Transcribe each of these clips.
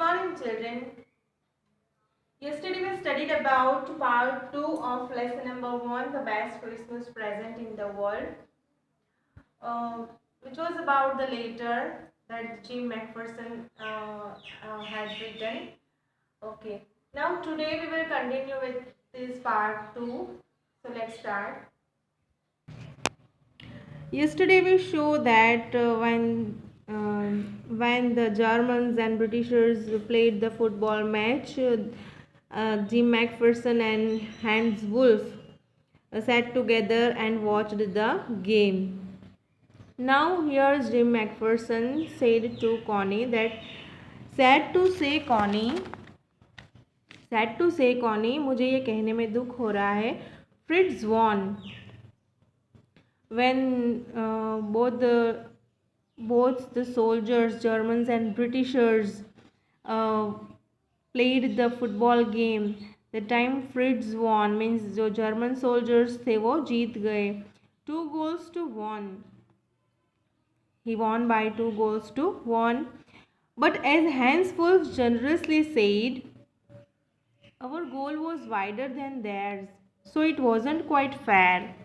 morning, children. Yesterday we studied about part 2 of lesson number 1, the best Christmas present in the world, which was about the letter that Jim McPherson had written. Okay, now today we will continue with this part 2. So let's start. Yesterday we show that when the Germans and Britishers played the football match, Jim McPherson and Hans Wolf sat together and watched the game. Now here's Jim McPherson said to Connie that sad to say Connie, मुझे ये कहने में दुख हो रहा है, Fritz won. When both the soldiers, Germans and Britishers, played the football game, the time Fritz won means जो German soldiers थे वो जीत गए. 2-1. He won by 2-1. But as Hans Wolf generously said, our goal was wider than theirs, so it wasn't quite fair.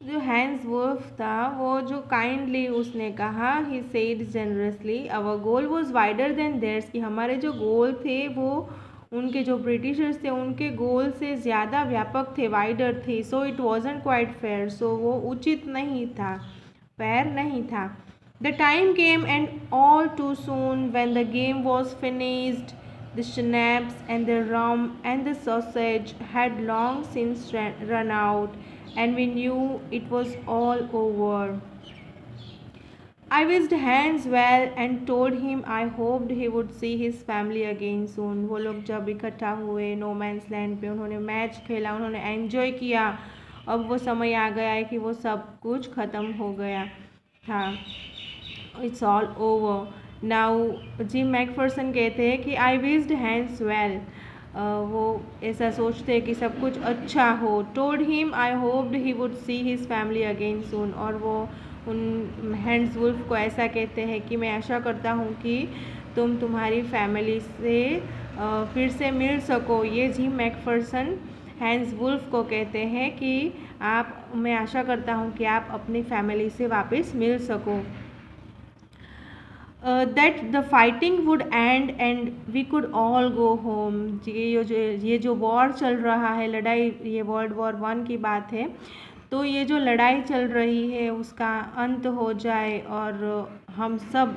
जो Hans Wolf था वो जो kindly उसने कहा, he said generously, our goal was wider than theirs, कि हमारे जो गोल थे वो उनके जो ब्रिटिशर्स थे उनके गोल से ज़्यादा व्यापक थे, वाइडर थे. So it wasn't quite fair, so वो उचित नहीं था, फेयर नहीं था. The time came and all too soon when the game was finished. The schnapps and the rum and the sausage had long since run out, and we knew it was all over. I wished Hans well and told him I hoped he would see his family again soon. वो लोग जब इकट्ठा हुए no man's land पे, उन्होंने match खेला, उन्होंने enjoy किया. अब वो समय आ गया है कि वो सब कुछ ख़त्म हो गया था. It's all over now. Gym Macpherson कहते हैं कि आई विश्ड हैंस वेल, वो ऐसा सोचते हैं कि सब कुछ अच्छा हो. Told him I hoped he would see his family again सून, और वो उन हैंस वुल्फ को ऐसा कहते हैं कि मैं आशा करता हूँ कि तुम तुम्हारी फैमिली से फिर से मिल सको. ये जिम मैकफर्सन हैंस वुल्फ को कहते हैं कि मैं आशा करता हूँ कि आप अपनी फैमिली से वापस मिल सको. That the fighting would end and we could all go home. ये जो वॉर चल रहा है, लड़ाई, ये वर्ल्ड वॉर 1 की बात है, तो ये जो लड़ाई चल रही है उसका अंत हो जाए और हम सब,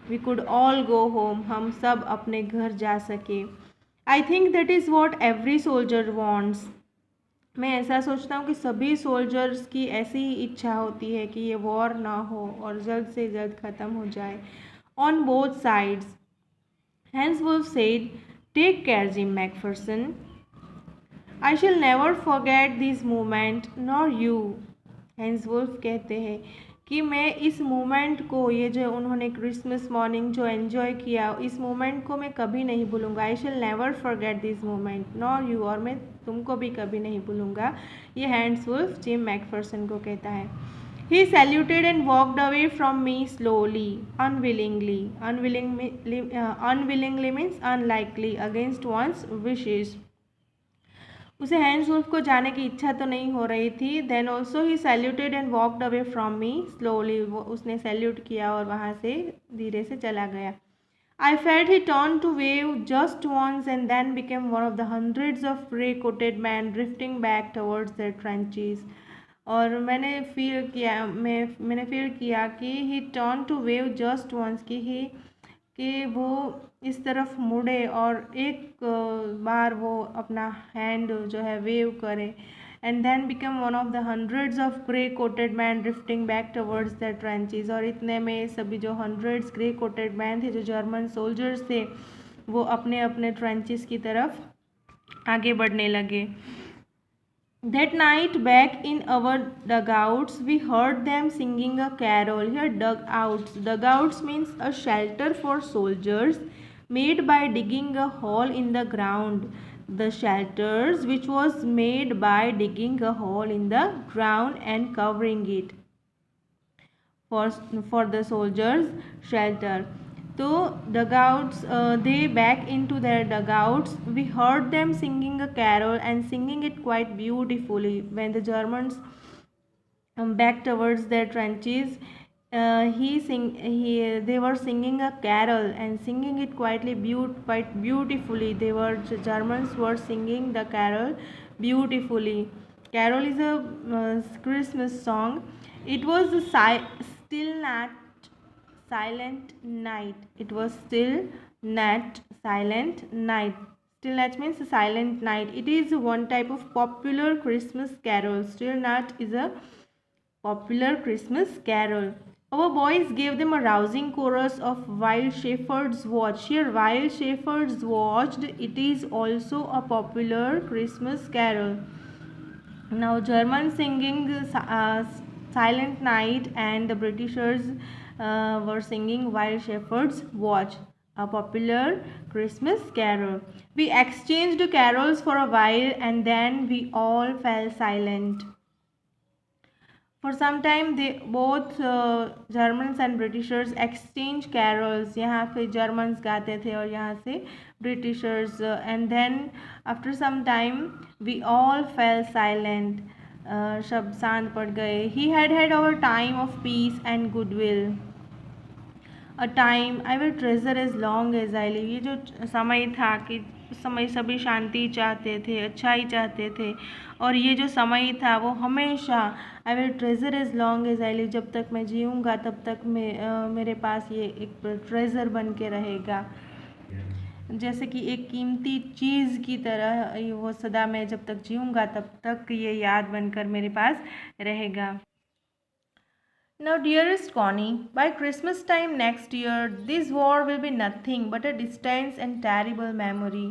we could all go home, हम सब अपने घर जा सके. I think that is what every soldier wants. मैं ऐसा सोचता हूँ कि सभी सोल्जर्स की ऐसी ही इच्छा होती है कि ये वॉर ना हो और जल्द से जल्द ख़त्म हो जाए. On both sides. Hans Wolf said, take care, Jim McPherson. I shall never forget this moment, nor you. Hans Wolf कहते हैं कि मैं इस मोमेंट को, ये जो उन्होंने क्रिसमस मॉर्निंग जो एन्जॉय किया, इस मोमेंट को मैं कभी नहीं भूलूंगा. I shall never forget this moment nor you, और मैं तुमको भी कभी नहीं भूलूंगा. ये हैंस वुल्फ जिम मैकफर्सन को कहता है. He saluted and walked away from me slowly, unwillingly. Unwillingly means unlikely, against one's wishes. उसे हैंस वुल्फ को जाने की इच्छा तो नहीं हो रही थी. Then also he saluted and walked away from me slowly. वो उसने सैल्यूट किया और वहाँ से धीरे से चला गया. I felt he turned to wave just once and then became one of the hundreds of grey-coated men drifting back towards their trenches. और मैंने फील किया कि he turn to wave just once, कि वो इस तरफ मुड़े और एक बार वो अपना हैंड जो है वेव करे. And then become one of the hundreds of grey coated man drifting back towards the trenches. और इतने में सभी जो हंड्रेड्स ग्रे कोटेड मैन थे, जो जर्मन सोल्जर्स थे, वो अपने अपने ट्रेंचेस की तरफ आगे बढ़ने लगे. That night, back in our dugouts, we heard them singing a carol. Here, dugouts means a shelter for soldiers made by digging a hole in the ground. The shelters which was made by digging a hole in the ground and covering it for the soldiers' shelter. तो dugouts, they back into their dugouts. We heard them singing a carol and singing it quite beautifully. When the Germans back towards their trenches, they were singing a carol and singing it quite beautifully. Germans were singing the carol beautifully. Carol is a Christmas song. It was a still not silent night. It was still not silent night. Still night means a silent night. It is one type of popular Christmas carol. Still night is a popular Christmas carol. Our boys gave them a rousing chorus of While Shepherds Watch. Here, While Shepherds Watched, it is also a popular Christmas carol. Now, Germans singing Silent Night, and the Britishers were singing While Shepherds Watch, a popular Christmas carol. We exchanged carols for a while and then we all fell silent. For some time they both Germans and Britishers exchange carols. यहाँ पे Germans गाते थे और यहाँ से Britishers, and then after some time we all fell silent. शब्द शांत पड़ गए. He had our time of peace and goodwill. A time I will treasure as long as I live. ये जो समय था कि उस समय सभी शांति चाहते थे, अच्छाई चाहते थे, और ये जो समय था वो हमेशा I will treasure as long as I live, जब तक मैं जीऊँगा तब तक मेरे पास ये एक ट्रेजर बन के रहेगा. जैसे कि एक कीमती चीज़ की तरह वो सदा मैं जब तक जीऊँगा तब तक ये याद बनकर मेरे पास रहेगा. Now, dearest Connie, by Christmas time next year, this war will be nothing but a distant and terrible memory.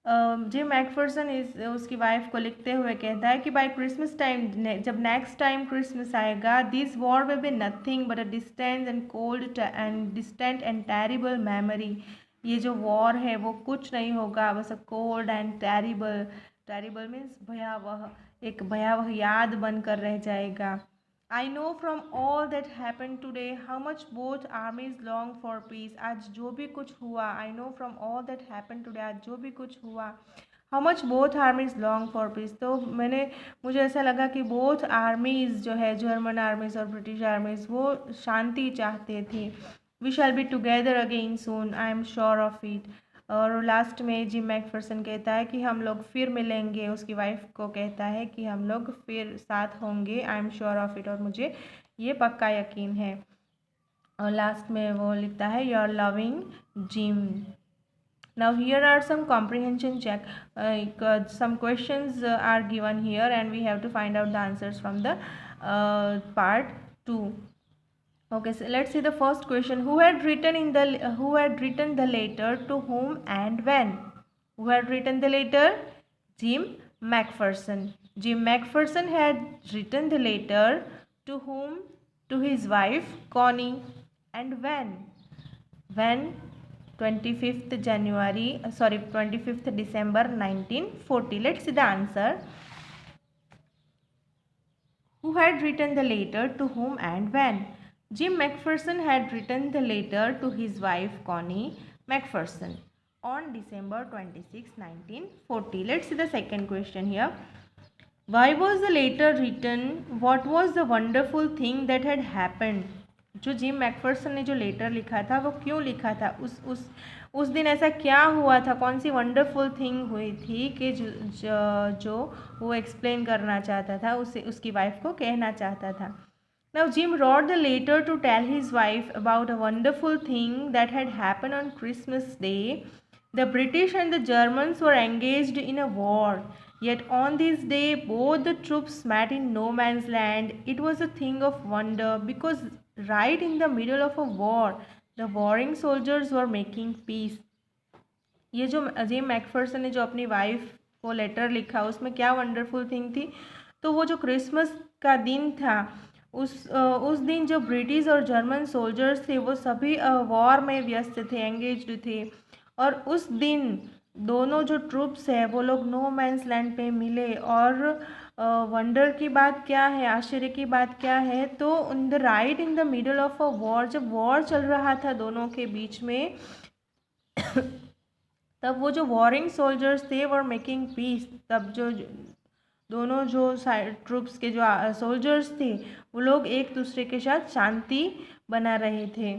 Gym Macpherson उसकी वाइफ को लिखते हुए कहता है कि बाय क्रिसमस टाइम, जब नेक्स्ट टाइम क्रिसमस आएगा, this war will be nothing but a distance and cold and distant and terrible memory. ये जो वॉर है वो कुछ नहीं होगा, बस a cold and terrible. Terrible means भयावह, एक भयावह याद बनकर रह जाएगा. I know from all that happened today how much both armies long for peace. आज जो भी कुछ हुआ, I know from all that happened today, आज जो भी कुछ हुआ, how much both armies long for peace. तो मुझे ऐसा लगा कि both armies जो है, जर्मन आर्मीज और ब्रिटिश आर्मीज, वो शांति चाहते थे. We shall be together again soon, I am sure of it. और लास्ट में जिम मैकफर्सन कहता है कि हम लोग फिर मिलेंगे. उसकी वाइफ को कहता है कि हम लोग फिर साथ होंगे, I am sure of it, और मुझे ये पक्का यकीन है. और लास्ट में वो लिखता है your loving gym. Now here are some comprehension check. Some questions are given here and we have to find out the answers from the part 2. Okay, so let's see the first question. Who had written the letter to whom and when? Who had written the letter? Jim Macpherson. Jim Macpherson had written the letter to whom? To his wife Connie. And when? When? 25th December 1940. Let's see the answer. Who had written the letter to whom and when? Jim Macpherson had written the letter to his wife Connie Macpherson on December 26, 1940. Let's see the second question here. Why was the letter written? What was the wonderful thing that had happened? जो gym Macpherson ने जो letter लिखा था वो क्यों लिखा था? उस दिन ऐसा क्या हुआ था? कौन सी वंडरफुल थिंग हुई थी कि जो वो एक्सप्लेन करना चाहता था, उसकी वाइफ को कहना चाहता था. Now Jim wrote the letter to tell his wife about a wonderful thing that had happened on Christmas Day. The British and the Germans were engaged in a war. Yet on this day both the troops met in no man's land. It was a thing of wonder because right in the middle of a war, the warring soldiers were making peace. ये जो gym Macpherson ने जो अपनी wife को letter लिखा उसमें क्या wonderful thing थी? तो वो जो क्रिसमस का दिन था, उस दिन जो ब्रिटिश और जर्मन सोल्जर्स थे वो सभी वॉर में व्यस्त थे, एंगेज्ड थे. और उस दिन दोनों जो ट्रूप्स है वो लोग नो मैंस लैंड पे मिले और वंडर की बात क्या है, आश्चर्य की बात क्या है, तो in the right in the middle of a war, जब वॉर चल रहा था दोनों के बीच में, तब वो जो वॉरिंग सोल्जर्स थे वर मेकिंग पीस, तब जो दोनों जो ट्रूप्स के जो सोल्जर्स थे वो लोग एक दूसरे के साथ शांति बना रहे थे।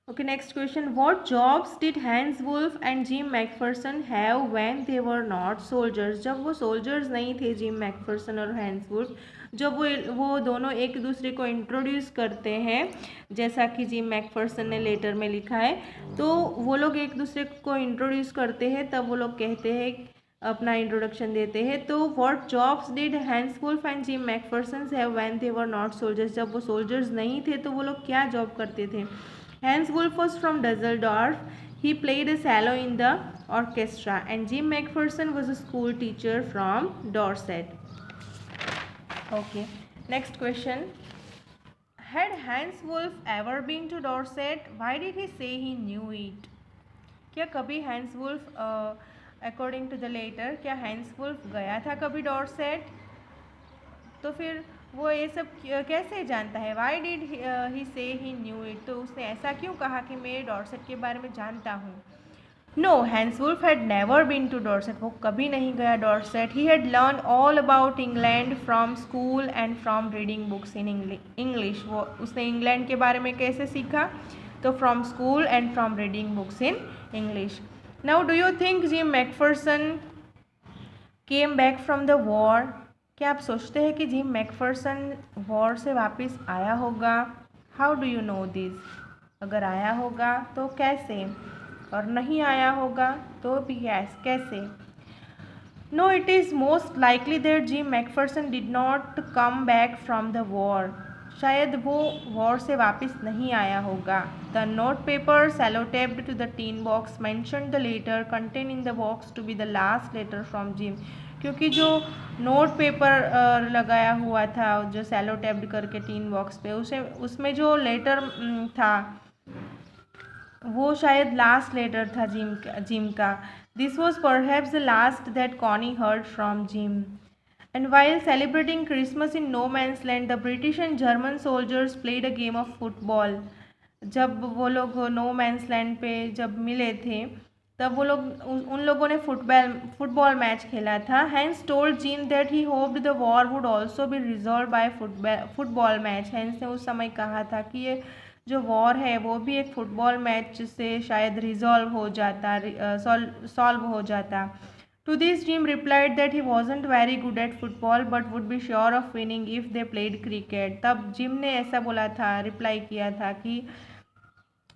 Okay, next question, what jobs did Hans Wolf and Jim McPherson have when they were not soldiers, जब वो सोल्जर्स नहीं थे जिम मैकफरसन और हैंस वुल्फ, जब वो दोनों एक दूसरे को इंट्रोड्यूस करते हैं, जैसा कि जिम मैकफरसन ने लेटर में लिखा है, तो वो लोग एक दूसरे को इंट्रोड्यूस करते हैं, तब वो लोग कहते हैं, अपना इंट्रोडक्शन देते हैं। तो what jobs did Hans Wolf and Jim McPherson have when they were not soldiers, जब वो सोल्जर्स नहीं थे तो वो लोग क्या जॉब करते थे। Hans Wolf was from Dusseldorf. He played a cello in the orchestra, and Jim McPherson was a school teacher from Dorset. Okay, next question. Had Hans Wolf ever been to Dorset? Why did he say he knew it? क्या कभी Hans Wolf, according to the letter, क्या Hans Wolf गया था कभी Dorset? तो फिर वो ये सब कैसे जानता है? वाई डिड ही से ही न्यू इट, तो उसने ऐसा क्यों कहा कि मैं डॉर्सेट के बारे में जानता हूँ? No, Hans Wolf had never been to Dorset, वो कभी नहीं गया Dorset. He had learn all about England from school and from reading books in English, वो उसने इंग्लैंड के बारे में कैसे सीखा? तो from school and from reading books in English. Now do you think Jim McPherson came back from the war, क्या आप सोचते हैं कि जिम मैकफरसन वॉर से वापस आया होगा? How do you know this, अगर आया होगा तो कैसे, और नहीं आया होगा तो भी कैसे? No, it is most likely that Jim McPherson did not come back from the war, शायद वो वॉर से वापस नहीं आया होगा। The note paper sellotaped to the tin box mention the letter contain in the box to be the last letter from Jim, क्योंकि जो note paper लगाया हुआ था, जो सेलो टेप्ड करके टीन बॉक्स पे, उसे उसमें जो लेटर था वो शायद लास्ट लेटर था जिम का। This was perhaps the last that Connie heard from Jim. And while celebrating Christmas in no man's land the British and German soldiers played a game of football, जब वो लोग no man's land पे जब मिले थे, तब वो लोग उन लोगों ने फुटबॉल मैच खेला था। Hans told Jim that he hoped the war would also be resolve by football match, Hans ने उस समय कहा था कि ये जो वॉर है वो भी एक फुटबॉल मैच से शायद रिजॉल्व हो जाता, सॉल्व हो जाता। To this Jim replied that he wasn't very good at football but would be sure of winning if they played cricket, तब जिम ने ऐसा बोला था, रिप्लाई किया था कि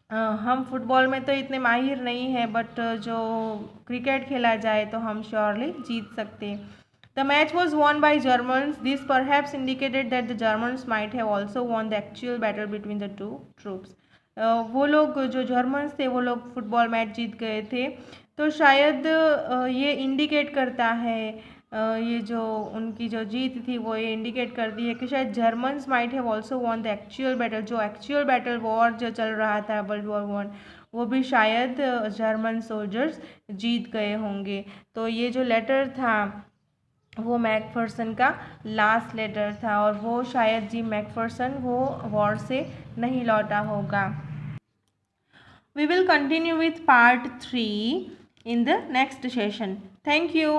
हम फुटबॉल में तो इतने माहिर नहीं हैं, बट जो क्रिकेट खेला जाए तो हम श्योरली जीत सकते। The match was won by Germans, this perhaps indicated that the Germans might have also won the actual battle between the two troops, वो लोग जो जर्मन्स थे वो लोग फुटबॉल मैच जीत गए थे, तो शायद ये इंडिकेट करता है, ये जो उनकी जो जीत थी वो ये इंडिकेट करती है कि शायद Germans might have also won the actual battle, जो एक्चुअल बैटल वॉर जो चल रहा था वर्ल्ड वॉर वन, वो भी शायद जर्मन सोल्जर्स जीत गए होंगे। तो ये जो लेटर था वो मैकफरसन का लास्ट लेटर था, और वो शायद जिम मैकफरसन वो वॉर से नहीं लौटा होगा। We will continue with part 3 in the next session. Thank you.